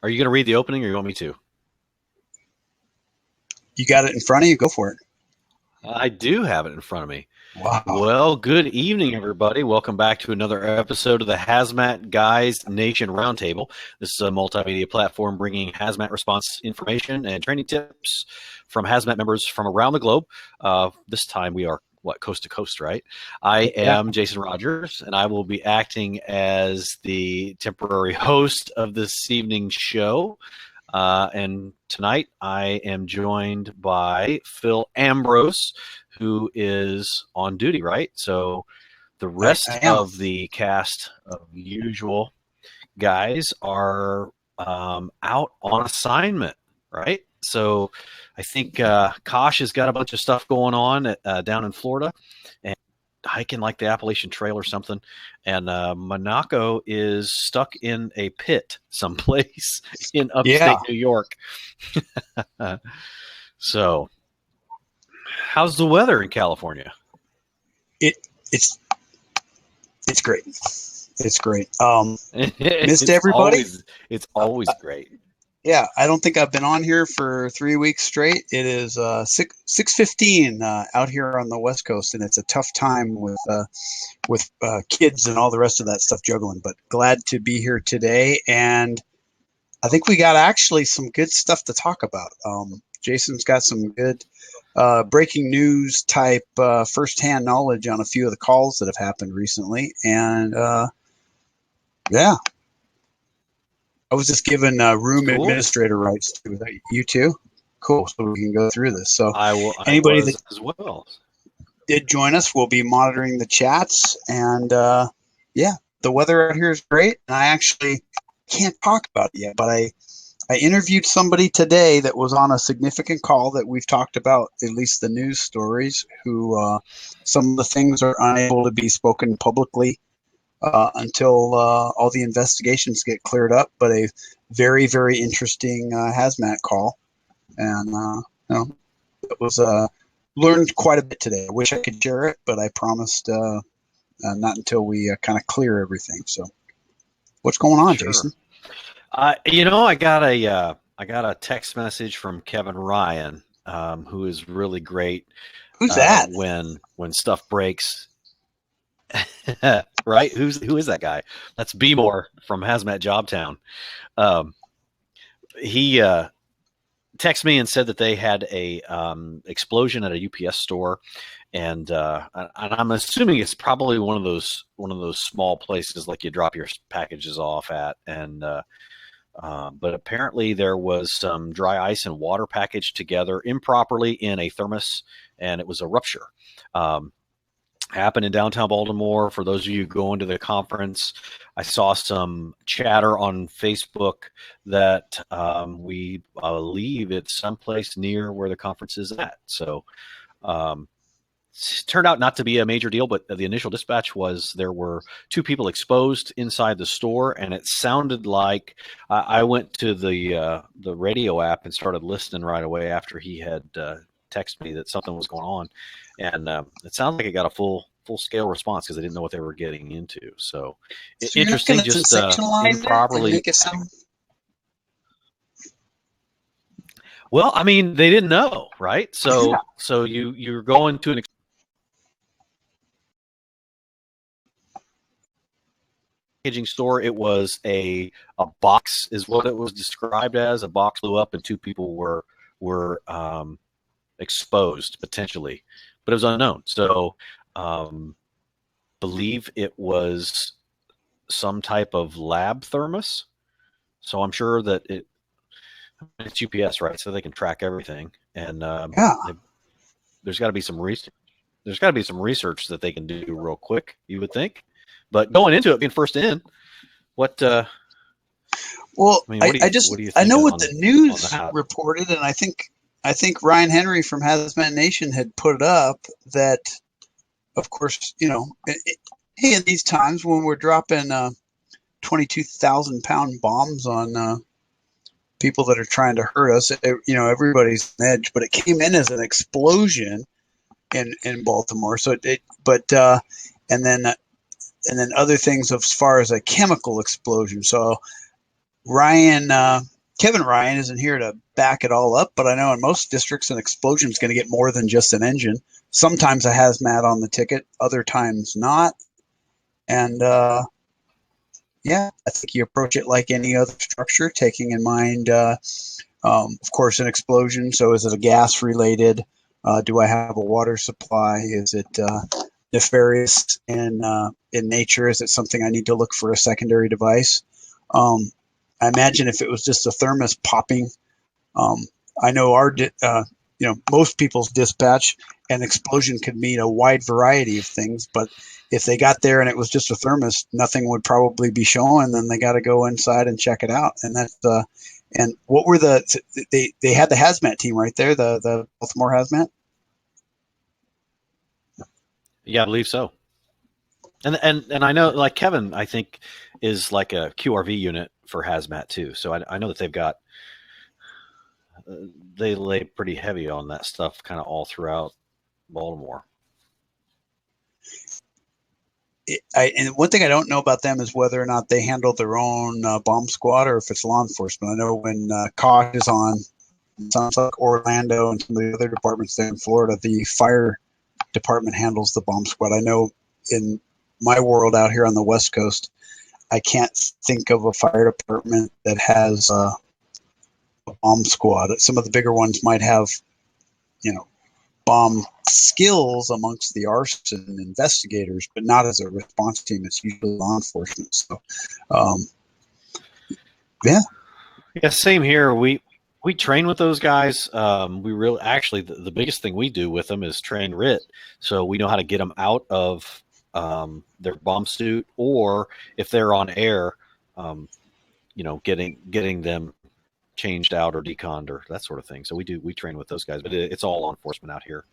Are you going to read the opening, or you want me to? You got it in front of you? Go for it. I do have it in front of me. Wow. Well, good evening, everybody. Welcome back to another episode of the Hazmat Guys Nation Roundtable. This is a multimedia platform bringing hazmat response information and training tips from hazmat members from around the globe. This time we are, coast to coast, right? I am Jason Rogers, and I will be acting as the temporary host of this evening's show. And tonight I am joined by Phil Ambrose, who is on duty, right? So the rest I am. of the cast of usual guys are out on assignment, right? So I think Kosh has got a bunch of stuff going on down in Florida and hiking like the Appalachian Trail or something. And Monaco is stuck in a pit someplace in upstate New York. So how's the weather in California? It's great. It's great. Missed everybody. It's always great. Yeah, I don't think I've been on here for 3 weeks straight. It is 6:15 out here on the West Coast, and it's a tough time with kids and all the rest of that stuff juggling. But glad to be here today, and I think we got actually some good stuff to talk about. Jason's got some good breaking news type firsthand knowledge on a few of the calls that have happened recently, and yeah. I was just given room administrator rights to you too. Cool. So we can go through this. So anybody that as well did join us will be monitoring the chats. And yeah, the weather out here is great. And I actually can't talk about it yet, but I interviewed somebody today that was on a significant call that we've talked about, at least the news stories, who some of the things are unable to be spoken publicly until all the investigations get cleared up, but a very, very interesting hazmat call. And it was learned quite a bit today. I wish I could share it, but I promised not until we kind of clear everything. So what's going on, Jason? I got a text message from Kevin Ryan, who is really great. Who's that? When stuff breaks. Right? Who is that guy? That's B-More from Hazmat Jobtown. He texted me and said that they had a explosion at a UPS store, and I'm assuming it's probably one of those small places like you drop your packages off at, and but apparently there was some dry ice and water packaged together improperly in a thermos, and it was a rupture. Happened in downtown Baltimore. For those of you going to the conference, I saw some chatter on Facebook that we believe it's someplace near where the conference is at. So it turned out not to be a major deal, but the initial dispatch was there were 2 people exposed inside the store, and it sounded like I went to the radio app and started listening right away after he had texted me that something was going on. And it sounds like it got a full scale response because they didn't know what they were getting into. So interesting, just improperly. Make it sound... Well, I mean, they didn't know, right? So you're going to an packaging store. It was a box, is what it was described as. A box blew up and 2 people were exposed potentially, but it was unknown. So believe it was some type of lab thermos. So I'm sure that it's UPS, right? So they can track everything, and there's got to be some research. There's got to be some research that they can do real quick, you would think. But going into it, being first in, what? Well, I know what the news reported, and I think Ryan Henry from Hazmat Nation had put up that, of course, hey, in these times when we're dropping 22,000-pound bombs on people that are trying to hurt us, everybody's on edge. But it came in as an explosion in Baltimore. So and then other things as far as a chemical explosion. So Ryan, Kevin Ryan isn't here to back it all up, but I know in most districts an explosion is going to get more than just an engine. Sometimes a hazmat on the ticket, other times not. And yeah, I think you approach it like any other structure, taking in mind, of course, an explosion. So is it a gas related? Do I have a water supply? Is it nefarious in nature? Is it something I need to look for a secondary device? I imagine if it was just a thermos popping, um, I know most people's dispatch, an explosion could mean a wide variety of things. But if they got there and it was just a thermos, nothing would probably be showing. Then they got to go inside and check it out. And that's and what were they had the hazmat team right there, the Baltimore hazmat. Yeah, I believe so. And I know, like Kevin, I think is like a QRV unit for hazmat too. So I know that they've got they lay pretty heavy on that stuff, kind of all throughout Baltimore. And one thing I don't know about them is whether or not they handle their own bomb squad or if it's law enforcement. I know when Koch is on, sounds like Orlando and some of the other departments there in Florida, the fire department handles the bomb squad. I know in my world out here on the West Coast, I can't think of a fire department that has a bomb squad. Some of the bigger ones might have, bomb skills amongst the arson investigators, but not as a response team. It's usually law enforcement. So, um, yeah. Yeah, same here. We train with those guys. We really actually the biggest thing we do with them is train RIT, so we know how to get them out of their bomb suit, or if they're on air, getting them changed out or deconned or that sort of thing. So we train with those guys, but it's all law enforcement out here.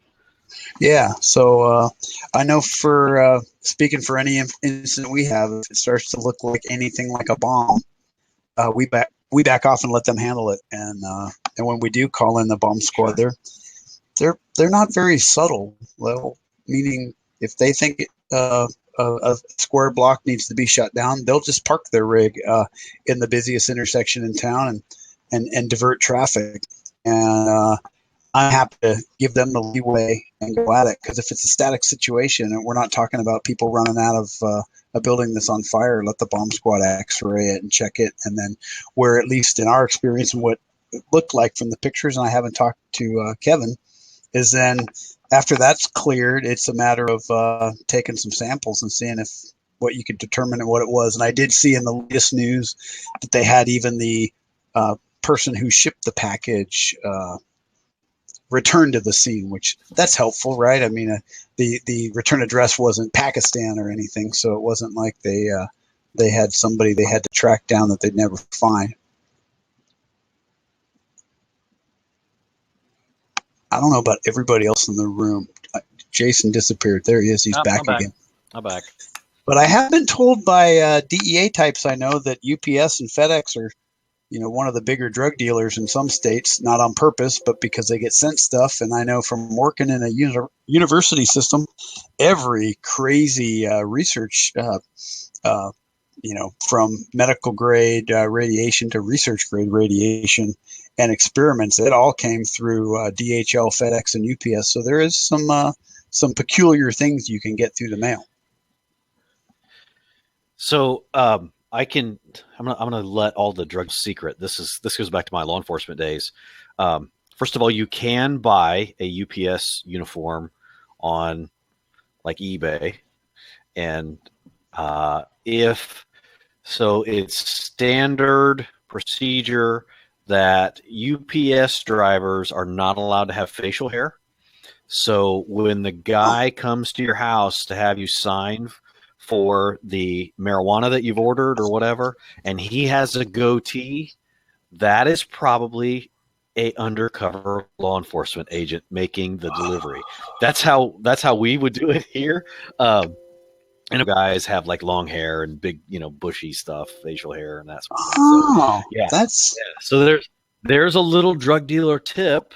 Yeah. So I know for speaking for any incident we have, if it starts to look like anything like a bomb, we back off and let them handle it. And when we do call in the bomb squad, they're not very subtle. Well, meaning if they think a square block needs to be shut down, they'll just park their rig in the busiest intersection in town and divert traffic. And I'm happy to give them the leeway and go at it, because if it's a static situation and we're not talking about people running out of a building that's on fire, let the bomb squad x-ray it and check it. And then where, at least in our experience and what it looked like from the pictures, and I haven't talked to Kevin, is then after that's cleared, it's a matter of taking some samples and seeing if what you could determine what it was. And I did see in the latest news that they had even the person who shipped the package return to the scene, which that's helpful, right? I mean, the return address wasn't Pakistan or anything, so it wasn't like they had somebody they had to track down that they'd never find. I don't know about everybody else in the room. Jason disappeared. There he is. He's back again. I'm back. But I have been told by DEA types I know that UPS and FedEx are, one of the bigger drug dealers in some states, not on purpose, but because they get sent stuff. And I know from working in a university system, every crazy research, from medical grade radiation to research grade radiation and experiments, it all came through DHL, FedEx, and UPS. So there is some peculiar things you can get through the mail. So I'm gonna let all the drugs secret. This goes back to my law enforcement days. First of all, you can buy a UPS uniform on like eBay, and if so, it's standard procedure that UPS drivers are not allowed to have facial hair. So when the guy comes to your house to have you sign for the marijuana that you've ordered or whatever, and he has a goatee, that is probably a undercover law enforcement agent making the delivery. That's how we would do it here. And guys have like long hair and big, bushy stuff, facial hair and that sort of thing. Oh, so, yeah. that's So there's a little drug dealer tip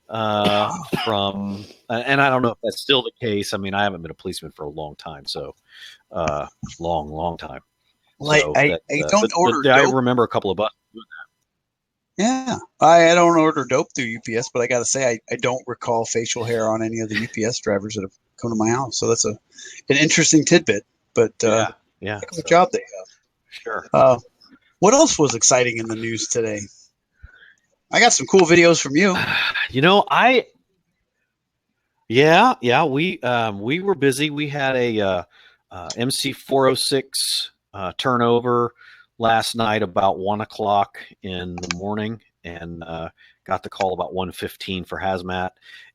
from, and I don't know if that's still the case. I mean, I haven't been a policeman for a long time, so long time. Well, So I don't order but I dope. remember a couple of buses. Yeah, I don't order dope through UPS, but I got to say I don't recall facial hair on any of the UPS drivers that have come to my house. So that's an interesting tidbit. But Yeah, yeah. heck of a So job they sure. have. What else was exciting in the news today? I got some cool videos from you. You know, yeah, we were busy. We had a MC 406 turnover last night about 1 o'clock in the morning, and got the call about 1:15 for Hazmat.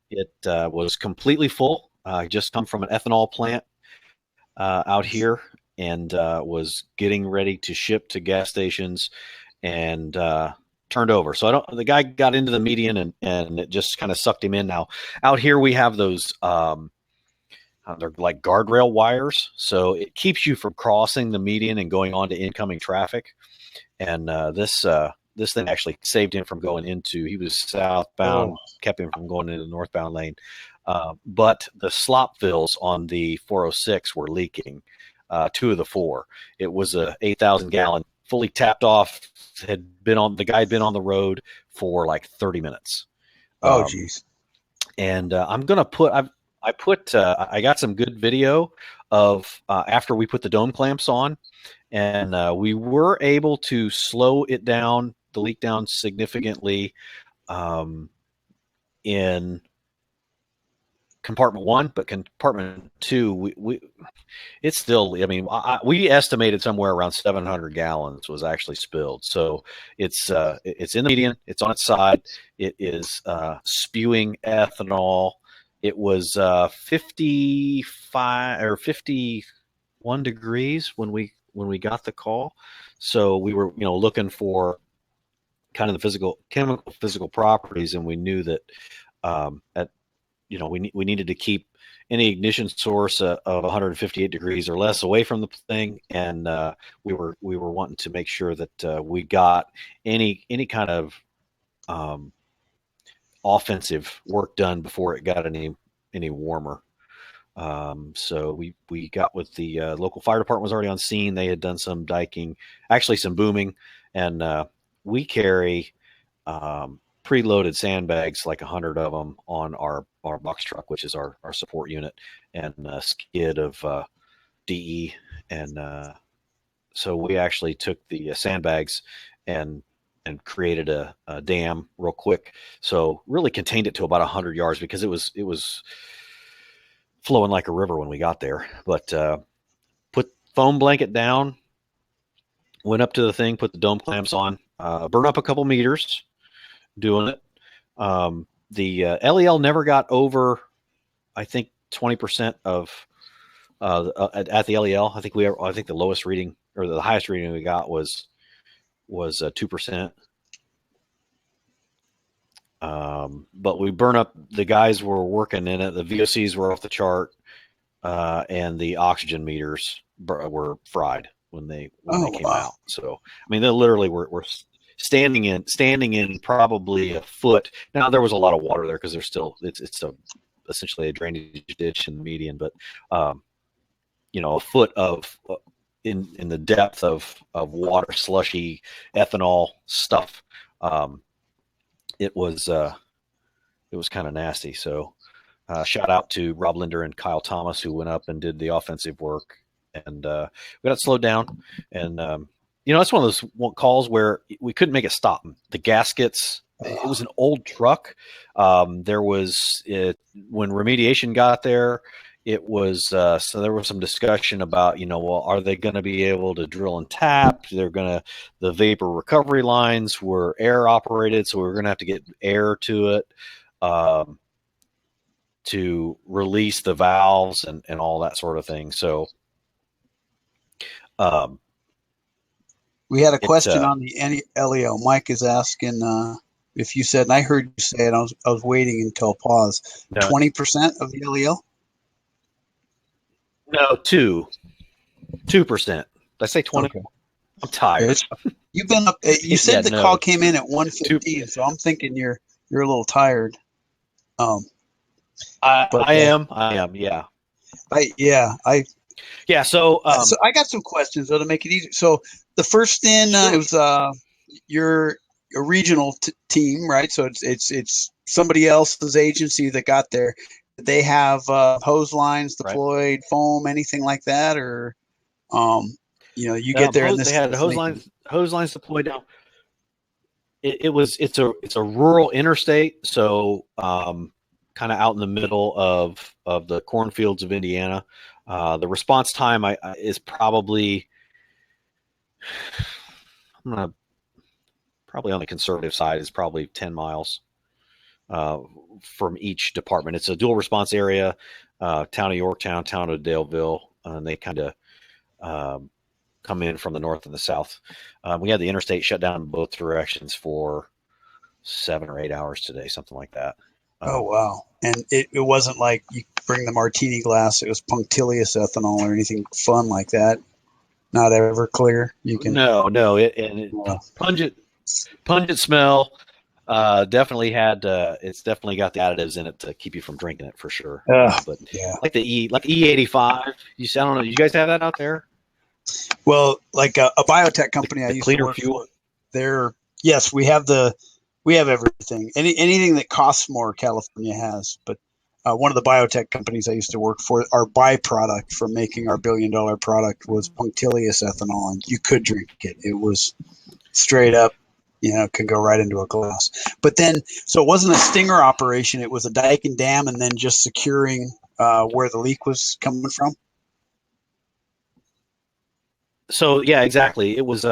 It was completely full. I just come from an ethanol plant out here, and was getting ready to ship to gas stations, and turned over. So I don't. The guy got into the median, and it just kind of sucked him in. Now out here we have those. They're like guardrail wires, so it keeps you from crossing the median and going on to incoming traffic. And this thing actually saved him from going into. He was Oh, southbound, kept him from going into the northbound lane. But the slop fills on the 406 were leaking. Two of the four. It was a 8,000 gallon, fully tapped off. The guy had been on the road for like 30 minutes. oh, Um, geez. and I'm gonna put I got some good video of after we put the dome clamps on, and we were able to slow it down, the leak down significantly, in compartment one, but compartment two, we it's still. I mean, we estimated somewhere around 700 gallons was actually spilled. So it's in the median. It's on its side. It is spewing ethanol. It was 55 or 51 degrees when we got the call. So we were looking for kind of the physical properties, and we knew that at we needed to keep any ignition source of 158 degrees or less away from the thing, and we were wanting to make sure that we got any kind of um, offensive work done before it got any warmer. So we got with the local fire department was already on scene. They had done some diking, actually some booming, and we carry preloaded sandbags, like 100 of them, on our box truck, which is our support unit, and a skid of DE. And so we actually took the sandbags and created a dam real quick. So really contained it to about 100 yards because it was flowing like a river when we got there. But put foam blanket down, went up to the thing, put the dome clamps on, burn up a couple meters doing it. The LEL never got over, I think, 20% of at the LEL. I think the lowest reading or the highest reading we got was 2%. But we burn up. The guys were working in it. The VOCs were off the chart, and the oxygen meters were fried when they Oh, came wow. out. So I mean, they literally were standing in probably a foot. Now there was a lot of water there because there's still it's essentially a drainage ditch in the median, but a foot of in the depth of water, slushy ethanol stuff. Um, it was kind of nasty. So shout out to Rob Linder and Kyle Thomas, who went up and did the offensive work, and we got it slowed down. And it's one of those calls where we couldn't make it stop. The gaskets. It was an old truck. There was when remediation got there. It was so there was some discussion about well, are they going to be able to drill and tap? The vapor recovery lines were air operated, so we were going to have to get air to it. To release the valves and all that sort of thing. So We had a question on the LEO. Mike is asking if you said, and I heard you say it. I was waiting until pause. no, 20% of the LEO. no, 2%. Did I say 20? Okay. I'm tired. You've been up. You Yeah, said the call no, came in at two. 1:15, so I'm thinking you're a little tired. Um, I, but I am. I am. Yeah. I Yeah. So I got some questions though to make it easy. So the first in Sure. it was your a regional team, right? So it's somebody else's agency that got there. Did they have hose lines Right. deployed, foam, anything like that, or um, you get there and They this had this making. hose lines deployed down. It's a rural interstate, so kind of out in the middle of the cornfields of Indiana. The response time is probably, I'm gonna probably on the conservative side, is probably 10 miles uh, from each department. It's a dual response area, town of Yorktown, town of Daleville, and they kind of um, come in from the north and the south. We had the interstate shut down in both directions for 7 or 8 hours today, something like that. Oh Um, wow! And it wasn't like you bring the martini glass. It was punctilious ethanol or anything fun like that. Not Everclear. You can. no, pungent, pungent smell. Definitely had. It's definitely got the additives in it to keep you from drinking it for sure. But Yeah. like E85. I don't know. You guys have that out there? Well, like a biotech company I The used to cleaner work fuel. for, they're yes, we have everything. Anything that costs more, California has. But one of the biotech companies I used to work for, our byproduct from making our $1 billion product was punctilious ethanol, and you could drink it. It was straight up, can go right into a glass. But then, so it wasn't a stinger operation; it was a dike and dam, and then just securing where the leak was coming from. So yeah, exactly. It was.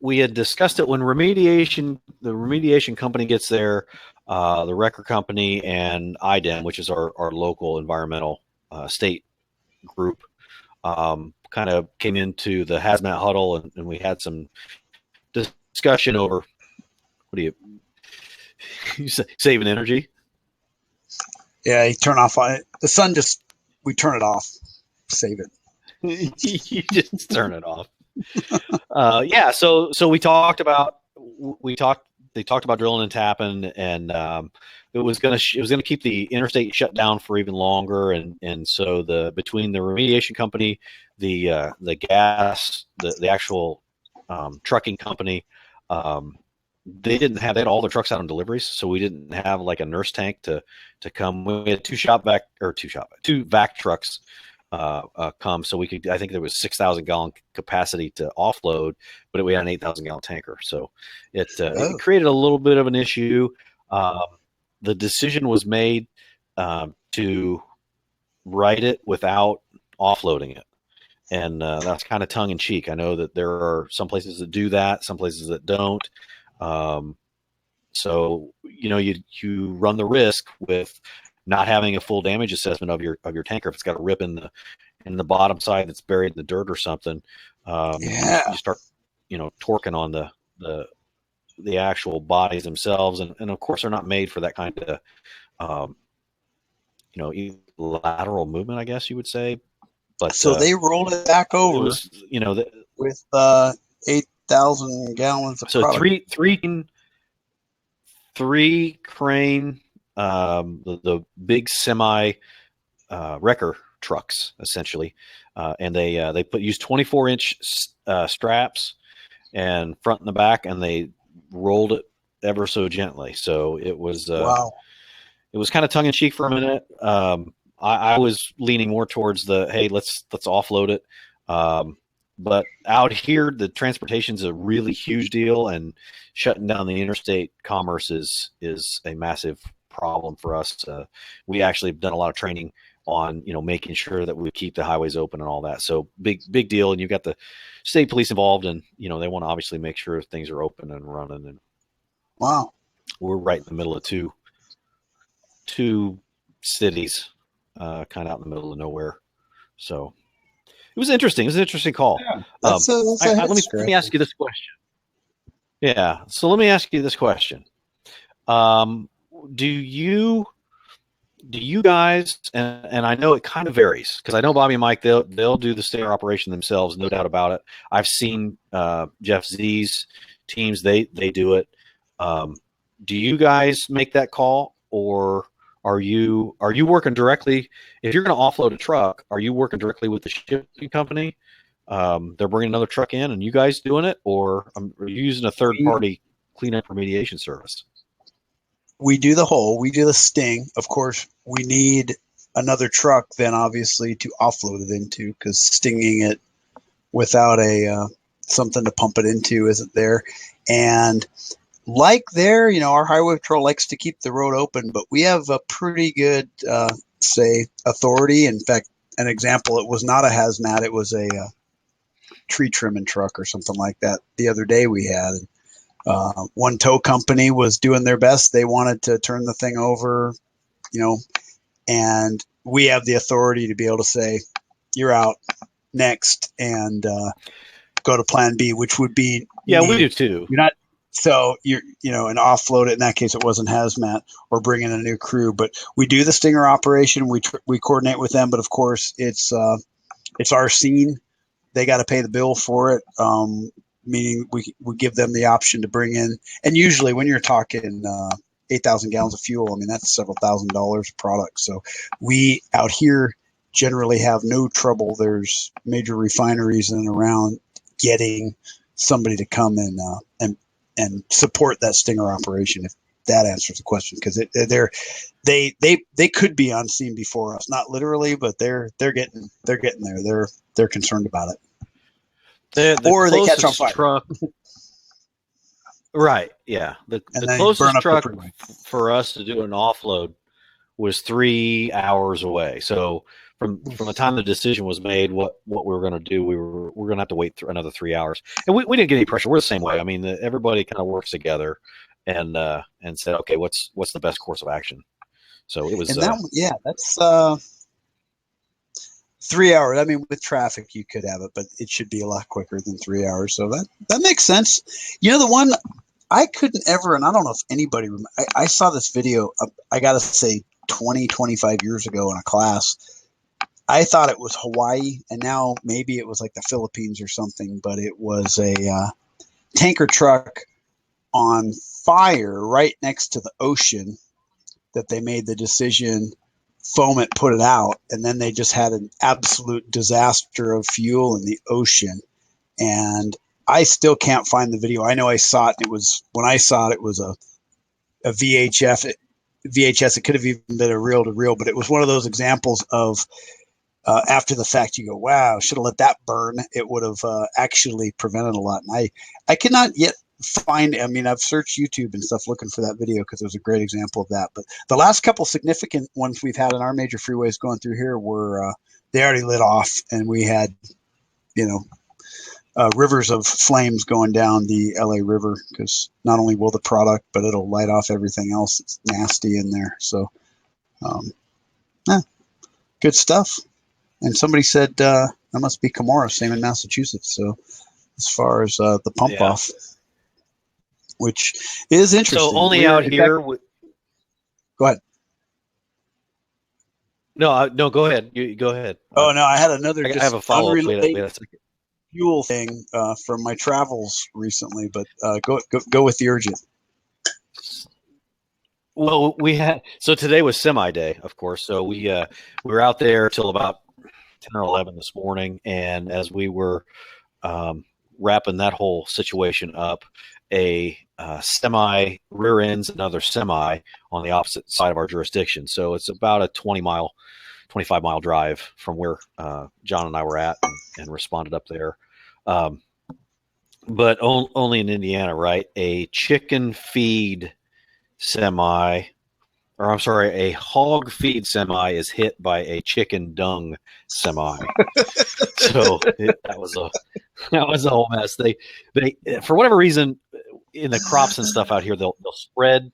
We had discussed it when the remediation company gets there, the wrecker company and IDEM, which is our local environmental state group, kind of came into the hazmat huddle, and we had some discussion over what do you say, saving energy. Yeah, you turn off the sun. Just we turn it off, save it. You just turn it off. Yeah, so we talked they talked about drilling and tapping, and it was gonna keep the interstate shut down for even longer, and so the between the remediation company, the gas, the actual trucking company, they had all their trucks out on deliveries, so we didn't have like a nurse tank to come. We had two vac trucks come, so we could. I think there was 6,000 gallon capacity to offload, but we had an 8,000 gallon tanker, so it Oh, created a little bit of an issue. Um, the decision was made to write it without offloading it, and that's kind of tongue in cheek. I know that there are some places that do that, some places that don't. Um, so you run the risk with not having a full damage assessment of your tanker if it's got a rip in the bottom side that's buried in the dirt or something. yeah. You start torquing on the actual bodies themselves, and of course they're not made for that kind of um, lateral movement, I guess you would say. But So they rolled it back it over was with 8,000 gallons of so product. three crane, the big semi wrecker trucks essentially, and they use 24-inch straps and front and the back, and they rolled it ever so gently. So Wow. it was kind of tongue in cheek for a minute. I was leaning more towards the hey, let's offload it. But out here, the transportation is a really huge deal, and shutting down the interstate commerce is a massive problem for us. We actually have done a lot of training on making sure that we keep the highways open and all that. So big deal, and you've got the state police involved, and they want to obviously make sure things are open and running. And Wow. we're right in the middle of two cities, kind of out in the middle of nowhere. So it was interesting. It was an interesting call. Yeah. That's a head Let me scratcher. ask you this question. Yeah. So let me ask you this question. Um, do you guys, and I know it kind of varies because I know Bobby and Mike, they'll do the stair operation themselves, no doubt about it. I've seen Jeff Z's teams, they do it. Um, do you guys make that call, or Are you working directly? If you're going to offload a truck, are you working directly with the shipping company? They're bringing another truck in, and you guys doing it, or are you using a third party cleanup remediation service? We do the whole. We do the sting. Of course, we need another truck then, obviously, to offload it into, because stinging it without a something to pump it into isn't there. And like there, our highway patrol likes to keep the road open, but we have a pretty good, say, authority. In fact, an example, it was not a hazmat; it was a tree trimming truck or something like that. The other day we had. One tow company was doing their best. They wanted to turn the thing over, and we have the authority to be able to say, "You're out next," and go to Plan B, which would be We do too. You're not. So and offload it. In that case, it wasn't hazmat or bring in a new crew. But we do the stinger operation. We coordinate with them. But of course, it's our scene. They got to pay the bill for it. Meaning we give them the option to bring in. And usually, when you're talking 8,000 gallons of fuel, I mean that's several $1,000s of product. So we out here generally have no trouble. There's major refineries in and around getting somebody to come and support that stinger operation, if that answers the question, because they could be on scene before us, not literally, but they're getting there. They're concerned about it. The They catch on closest fire. truck, right? Yeah, the closest truck for us to do an offload was 3 hours away. So from the time the decision was made, what we were going to do, we're going to have to wait another 3 hours, and we didn't get any pressure. We're the same way. I mean, everybody kind of works together, and said, okay, what's the best course of action? So it was. And that's 3 hours. I mean, with traffic, you could have it, but it should be a lot quicker than 3 hours. So that makes sense. The one I couldn't ever, and I don't know if anybody remember, I saw this video, I got to say 20, 25 years ago in a class. I thought it was Hawaii, and now maybe it was like the Philippines or something, but it was a tanker truck on fire right next to the ocean that they made the decision, foam it, put it out, and then they just had an absolute disaster of fuel in the ocean. And I still can't find the video. I know I saw it. When I saw it, it was a VHS. It could have even been a reel to reel, but it was one of those examples of after the fact, you go, wow, should have let that burn. It would have actually prevented a lot. And I cannot yet find, I mean, I've searched YouTube and stuff looking for that video because it was a great example of that. But the last couple significant ones we've had on our major freeways going through here were, they already lit off, and we had, rivers of flames going down the LA River, because not only will the product, but it'll light off everything else that's nasty in there. So, good stuff. And somebody said that must be Camorra, same in Massachusetts. So as far as the pump off, which is interesting. So only out here. Go ahead. No, go ahead. You go ahead. Oh no, I had another. I have a follow up. Wait a second. Fuel thing from my travels recently, but go with the urgent. Well, so today was semi day, of course. So we were out there till about 10 or 11 this morning, and as we were wrapping that whole situation up, a semi rear ends another semi on the opposite side of our jurisdiction. So it's about a 25 mile drive from where John and I were at, and responded up there. But only in Indiana, right? A chicken feed semi, or I'm sorry, a hog feed semi is hit by a chicken dung semi. So that was a whole mess. They for whatever reason, in the crops and stuff out here, they'll spread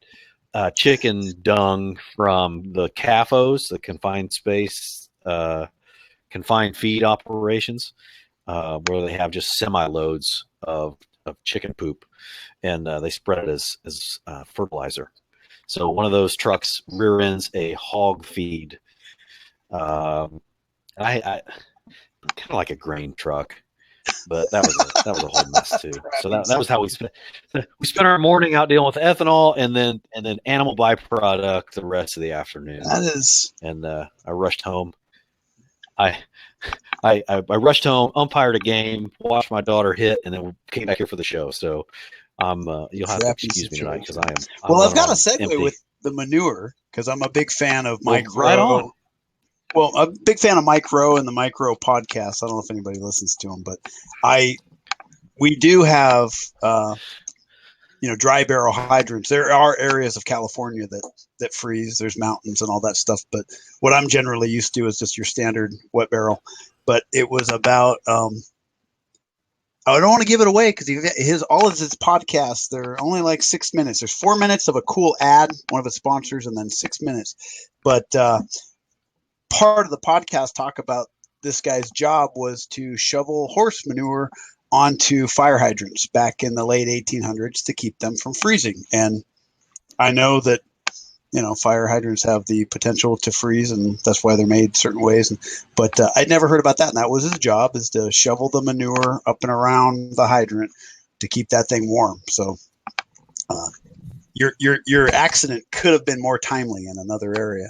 chicken dung from the CAFOs, the confined space, confined feed operations, where they have just semi loads of chicken poop, and they spread it as fertilizer. So one of those trucks rear ends a hog feed. I kind of like a grain truck. But that was a whole mess too. So that was how we spent our morning out dealing with ethanol and then animal byproduct the rest of the afternoon. That is. And I rushed home. I rushed home, umpired a game, watched my daughter hit, and then came back here for the show. So you'll have to excuse me tonight because I'm well, I've got a segue empty. with the manure because I'm a big fan of Mike right Rowe. on. Well, I'm a big fan of Mike Rowe and the Mike Rowe podcast. I don't know if anybody listens to him, but we do have dry barrel hydrants. There are areas of California that freeze. There's mountains and all that stuff, but what I'm generally used to is just your standard wet barrel. But it was about I don't want to give it away because all of his podcasts, they're only like 6 minutes. There's 4 minutes of a cool ad, one of his sponsors, and then 6 minutes. But part of the podcast talk about this guy's job was to shovel horse manure onto fire hydrants back in the late 1800s to keep them from freezing. And I know that fire hydrants have the potential to freeze, and that's why they're made certain ways. But I'd never heard about that, and that was his job, is to shovel the manure up and around the hydrant to keep that thing warm. So your accident could have been more timely in another area.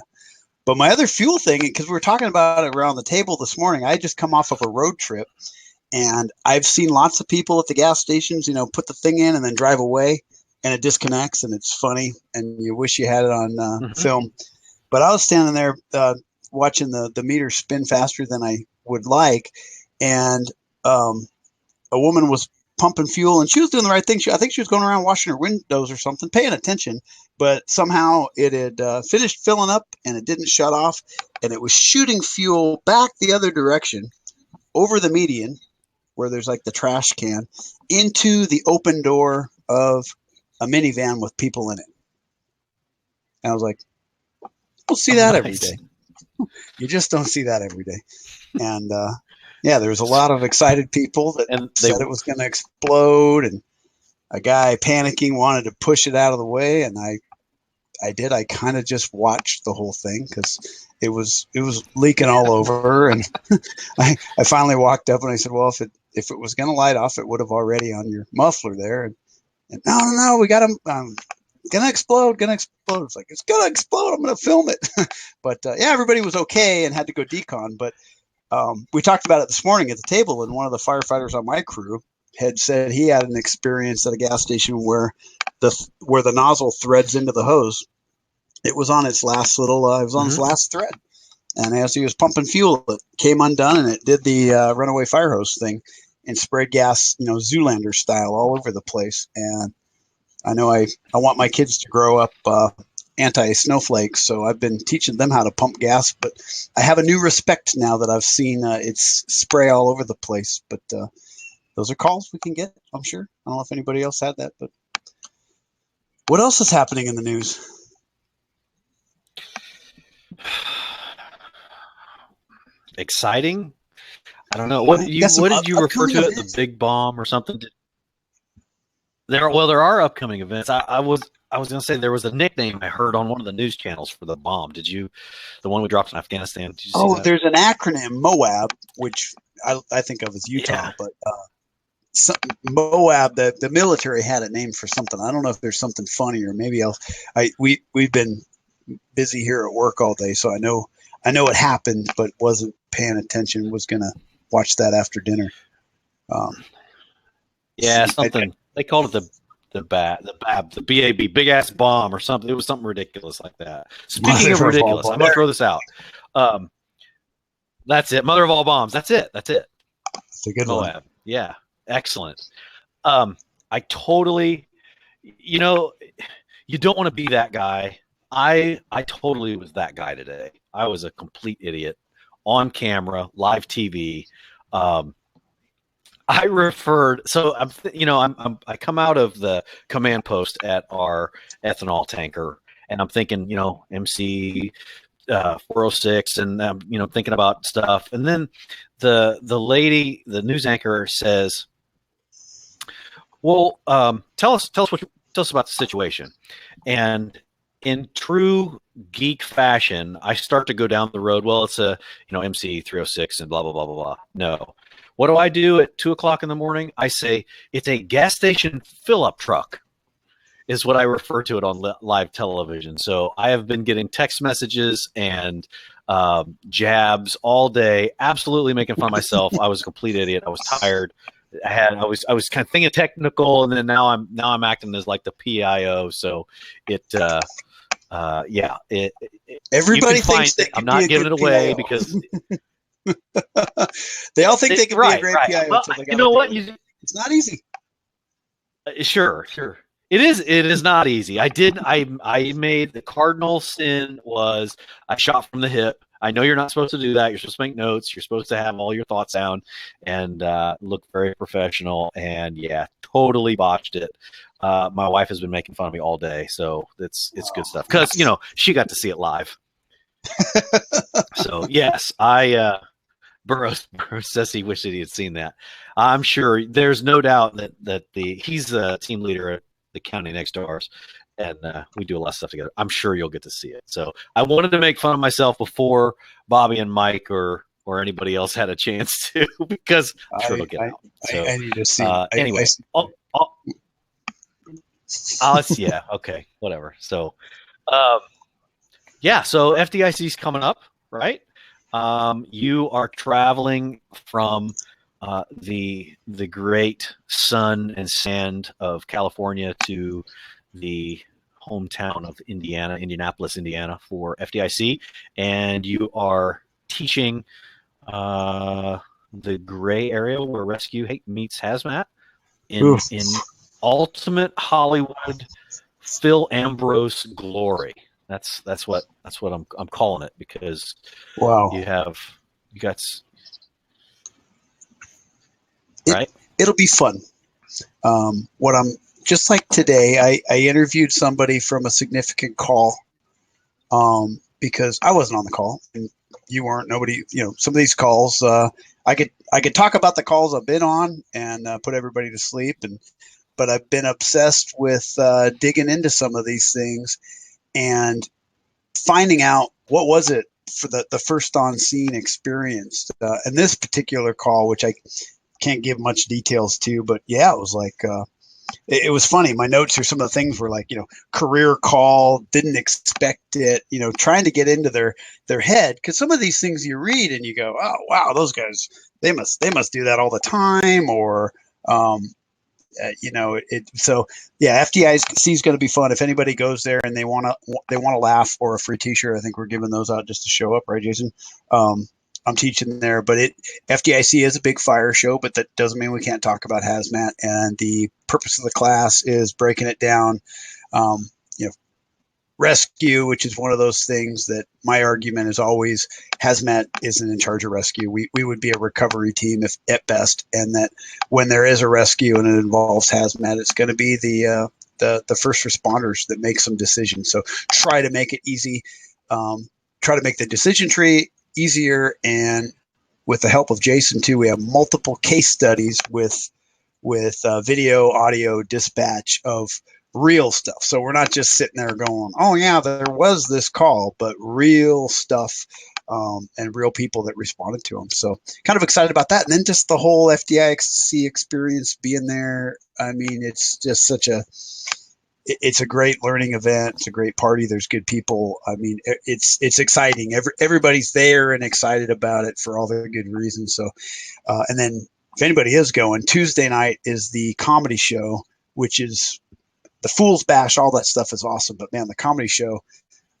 But my other fuel thing, because we were talking about it around the table this morning, I just come off of a road trip, and I've seen lots of people at the gas stations, put the thing in and then drive away. And it disconnects, and it's funny, and you wish you had it on film. But I was standing there watching the meter spin faster than I would like, and a woman was pumping fuel, and she was doing the right thing. I think she was going around washing her windows or something, paying attention, but somehow it had finished filling up, and it didn't shut off, and it was shooting fuel back the other direction over the median, where there's like the trash can, into the open door of a minivan with people in it. And I was like, we'll see that every day. You just don't see that every day. And there was a lot of excited people that said it was going to explode, and a guy panicking wanted to push it out of the way. And I did. I kind of just watched the whole thing because it was leaking all over. And I finally walked up and I said, well, if it was going to light off, it would have already on your muffler there. And no, we got him. Gonna explode. It's like, it's gonna explode. I'm gonna film it. But everybody was okay and had to go decon. But we talked about it this morning at the table, and one of the firefighters on my crew had said he had an experience at a gas station where the nozzle threads into the hose. It was on its last its last thread, and as he was pumping fuel, it came undone, and it did the runaway fire hose thing and sprayed gas, Zoolander style, all over the place. And I know I want my kids to grow up anti-snowflakes, so I've been teaching them how to pump gas. But I have a new respect now that I've seen it's spray all over the place. But those are calls we can get, I'm sure. I don't know if anybody else had that. But what else is happening in the news? Exciting? I don't know. What did you refer to it? The big bomb or something? There are upcoming events. I was going to say there was a nickname I heard on one of the news channels for the bomb. The one we dropped in Afghanistan? Did you see that? There's an acronym, MOAB, which I think of as Utah, but MOAB, the military had a name for something. I don't know if there's something funny or maybe else. We've been busy here at work all day, so I know it happened, but wasn't paying attention. Was going to watch that after dinner. Something they called it the BAB, big ass bomb or something. It was something ridiculous like that. Speaking of ridiculous, I'm gonna throw this out. That's it. Mother of all bombs. That's it. It's a good Moab. one. Yeah, excellent. I totally, you don't want to be that guy. I totally was that guy today. I was a complete idiot on camera, live TV. I referred, so I come out of the command post at our ethanol tanker, and I'm thinking, MC 406, and I'm thinking about stuff, and then the lady, the news anchor, says, "Well, tell us about the situation," and in true geek fashion, I start to go down the road. Well, it's a MC 306 and blah blah blah blah blah. No. What do I do at 2:00 in the morning? I say it's a gas station fill-up truck, is what I refer to it on live television. So I have been getting text messages and jabs all day, absolutely making fun of myself. I was a complete idiot. I was tired. I was kind of thinking technical, and then now I'm acting as like the PIO. So it yeah, Everybody you can find thinks they it. I'm can be not a giving good it away PIO. because They all think they can be a right, great right. PIO Well, until they got you to know do what? it. It's not easy. Sure, sure. It is. It is not easy. I made the cardinal sin was I shot from the hip. I know you're not supposed to do that. You're supposed to make notes. You're supposed to have all your thoughts down and look very professional. And yeah, totally botched it. My wife has been making fun of me all day, so it's good stuff because she got to see it live. So yes, Burroughs says he wished that he had seen that. I'm sure there's no doubt that he's the team leader at the county next to ours, and we do a lot of stuff together. I'm sure you'll get to see it. So I wanted to make fun of myself before Bobby and Mike or anybody else had a chance to, because I'm sure it'll get out. So I need to see. anyway, yeah, okay, whatever. So um, yeah, so FDIC's coming up, right? You are traveling from the great sun and sand of California to the hometown of Indianapolis, Indiana, for FDIC, and you are teaching the gray area where rescue meets hazmat in ultimate Hollywood Phil Ambrose glory. That's what I'm calling it, because Wow. you got right. It'll be fun. What I'm just like today, I interviewed somebody from a significant call because I wasn't on the call and you weren't. Nobody, some of these calls, I could talk about the calls I've been on and put everybody to sleep, but I've been obsessed with digging into some of these things and finding out what was it for the first on scene experience. And this particular call, which I can't give much details to, but yeah, it was like it was funny. My notes here, some of the things were like, career call, didn't expect it, trying to get into their head, because some of these things you read and you go, oh wow, those guys, they must do that all the time, or so yeah, FDIC is going to be fun. If anybody goes there and they want to laugh, or a free T-shirt, I think we're giving those out just to show up, right, Jason? I'm teaching there, but FDIC is a big fire show, but that doesn't mean we can't talk about hazmat. And the purpose of the class is breaking it down. Rescue, which is one of those things that my argument is always hazmat isn't in charge of rescue. We would be a recovery team if at best, and that when there is a rescue and it involves hazmat, it's going to be the first responders that make some decisions. So try to make it easy. Try to make the decision tree easier, and with the help of Jason too, we have multiple case studies with video, audio, dispatch of real stuff. So we're not just sitting there going, oh yeah, there was this call, but real stuff and real people that responded to them. So kind of excited about that. And then just the whole FDIC experience being there. I mean, it's just it's a great learning event. It's a great party. There's good people. I mean, it's exciting. Everybody's there and excited about it for all their good reasons. So, and then if anybody is going, Tuesday night is the comedy show, which is the Fool's Bash. All that stuff is awesome. But man, the comedy show,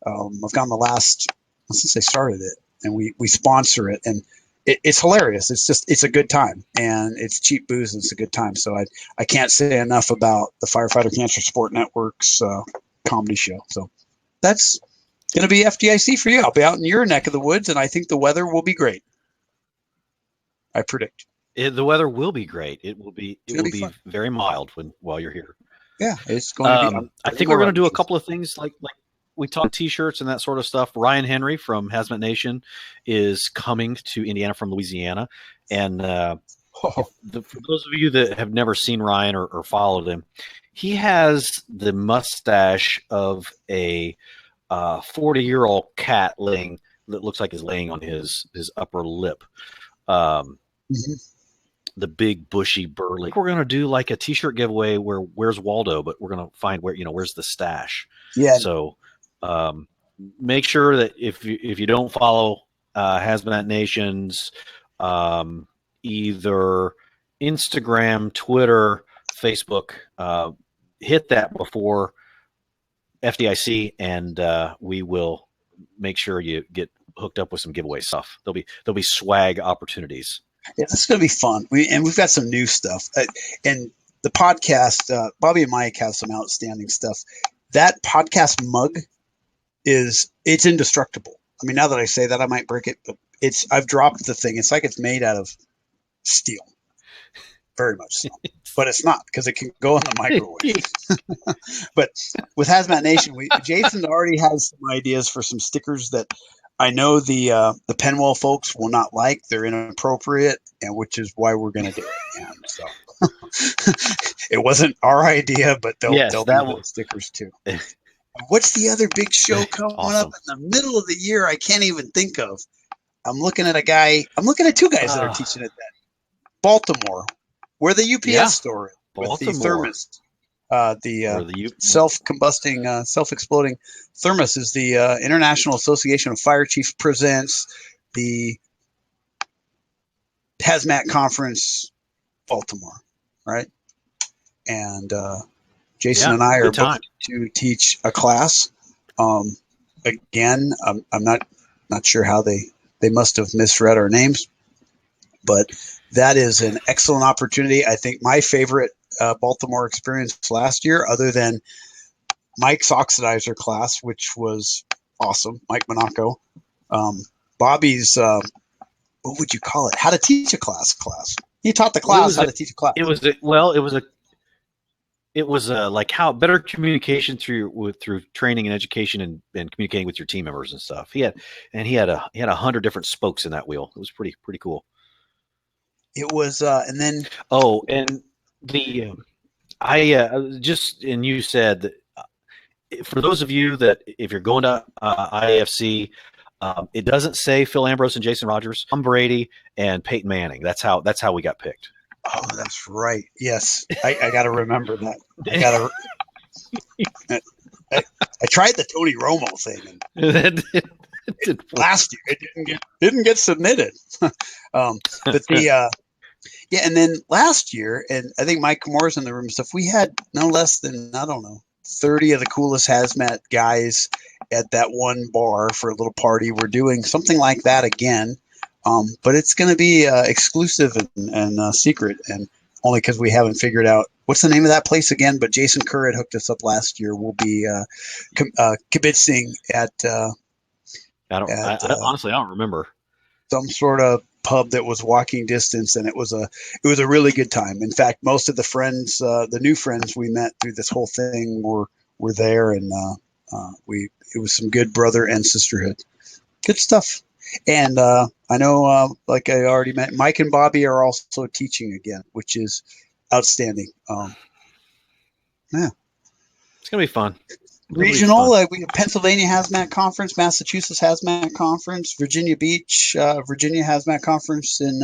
I've gone since they started it, and we sponsor it, and it's hilarious. It's a good time, and it's cheap booze, and it's a good time. So I can't say enough about the Firefighter Cancer Support Network's comedy show. So that's going to be FDIC for you. I'll be out in your neck of the woods, and I think the weather will be great. I predict. The weather will be great. It will be very mild while you're here. Yeah, it's going to be. I think we're going to do a couple of things like we talked T-shirts and that sort of stuff. Ryan Henry from Hazmat Nation is coming to Indiana from Louisiana, and for those of you that have never seen Ryan or followed him, he has the mustache of a 40-year-old cat that looks like is laying on his upper lip. Mm-hmm. the big bushy burly. We're gonna do like a T-shirt giveaway where where's Waldo, but we're gonna find where's the stash. Yeah. So make sure that if you don't follow Hazmat Nation's either Instagram, Twitter, Facebook, hit that before FDIC, and we will make sure you get hooked up with some giveaway stuff. There'll be swag opportunities. Yeah, this is going to be fun. We've got some new stuff. And the podcast, Bobby and Mike have some outstanding stuff. That podcast mug it's indestructible. I mean, now that I say that, I might break it, but I've dropped the thing. It's like it's made out of steel. Very much so. But it's not, because it can go in the microwave. But with Hazmat Nation, Jason already has some ideas for some stickers that I know the Penwell folks will not like. They're inappropriate, and which is why we're going to do it. And so it wasn't our idea, but they'll be those stickers too. What's the other big show coming up in the middle of the year? I can't even think of. I'm looking at two guys that are teaching at that. Baltimore, where the UPS store is, with the thermos. The self-combusting, self-exploding thermos is the International Association of Fire Chiefs presents the Hazmat Conference, Baltimore, right? And Jason and I are booked to teach a class. Again, I'm not sure how they must have misread our names, but that is an excellent opportunity. I think my favorite Baltimore experience last year, other than Mike's oxidizer class, which was awesome, Mike Monaco, Bobby's, what would you call it? How to teach a class. He taught the class how to teach a class. It was like how better communication through training and education and communicating with your team members and stuff. He had 100 different spokes in that wheel. It was pretty cool. It was, and then and the and you said that for those of you that if you're going to IAFC, it doesn't say Phil Ambrose and Jason Rogers, Tom Brady and Peyton Manning. That's how we got picked. Oh, that's right. Yes, I got to remember that. I tried the Tony Romo thing, and last year it didn't get submitted. But and then last year, and I think Mike Moore's in the room and stuff. We had no less than 30 of the coolest hazmat guys at that one bar for a little party. We're doing something like that again. But it's going to be exclusive and secret, and only because we haven't figured out what's the name of that place again. But Jason Kerr had hooked us up last year. We'll be kibitzing at. Honestly, I don't remember. Some sort of pub that was walking distance, and it was a really good time. In fact, most of the friends, the new friends we met through this whole thing, were there, and it was some good brother and sisterhood. Good stuff. And I know, like I already met, Mike and Bobby are also teaching again, which is outstanding. Yeah, it's gonna be fun. Regional, we have Pennsylvania Hazmat Conference, Massachusetts Hazmat Conference, Virginia Beach, Virginia Hazmat Conference in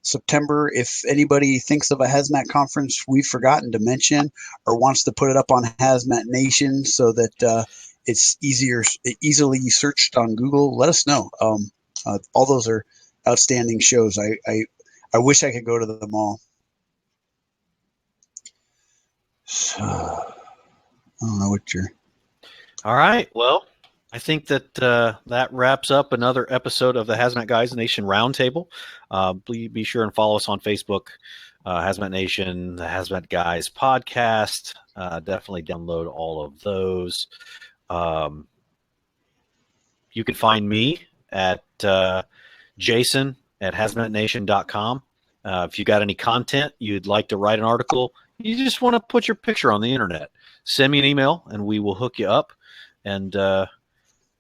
September. If anybody thinks of a Hazmat Conference we've forgotten to mention or wants to put it up on Hazmat Nation so that it's easily searched on Google, let us know. All those are outstanding shows. I wish I could go to them all. So, I don't know what you're... All right. Well, I think that that wraps up another episode of the Hazmat Guys Nation Roundtable. Please be sure and follow us on Facebook, Hazmat Nation, the Hazmat Guys podcast. Definitely download all of those. You can find me at Jason at hazmatnation.com. If you got any content you'd like to write an article, you just want to put your picture on the internet, send me an email and we will hook you up. And how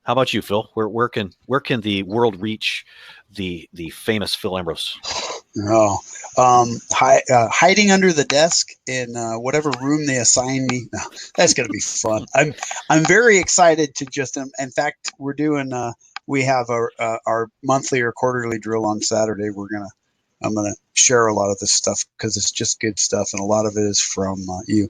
about you, Phil? Where can the world reach the famous Phil Ambrose? Hiding under the desk in whatever room they assign me. No, that's going to be fun. I'm very excited to just. In fact, we're doing. We have our monthly or quarterly drill on Saturday. We're gonna I'm going to share a lot of this stuff because it's just good stuff, and a lot of it is from you.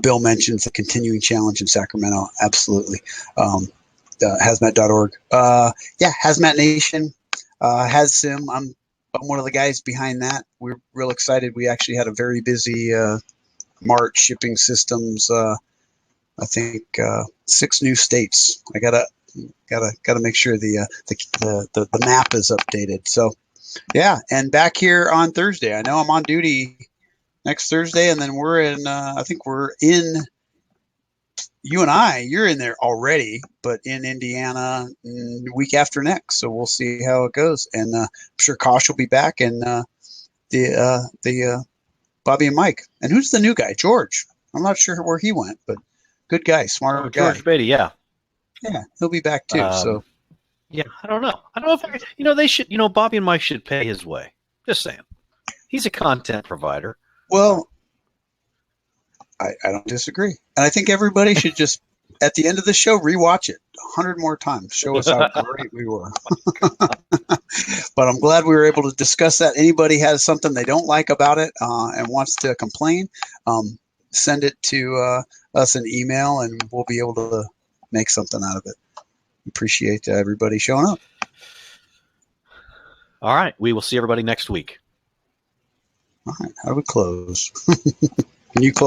Bill mentions the continuing challenge in Sacramento. Absolutely. Hazmat.org. Yeah, Hazmat Nation. HazSim. I'm one of the guys behind that. We're real excited. We actually had a very busy March shipping systems. I think 6 new states. I gotta make sure the map is updated. So yeah, and back here on Thursday. I know I'm on duty next Thursday, and then we're in. I think we're in. You and I, you're in there already, but in Indiana week after next. So we'll see how it goes. And I'm sure Kosh will be back, and the Bobby and Mike. And who's the new guy? George. I'm not sure where he went, but good guy, smart guy. George Beatty, yeah. Yeah, he'll be back too. So yeah, I don't know. I don't know if they should. Bobby and Mike should pay his way. Just saying. He's a content provider. Well, I don't disagree, and I think everybody should just at the end of the show rewatch it 100 more times. Show us how great we were. But I'm glad we were able to discuss that. Anybody has something they don't like about it and wants to complain, send it to us an email, and we'll be able to make something out of it. Appreciate everybody showing up. All right. We will see everybody next week. All right. How do we close? Can you close?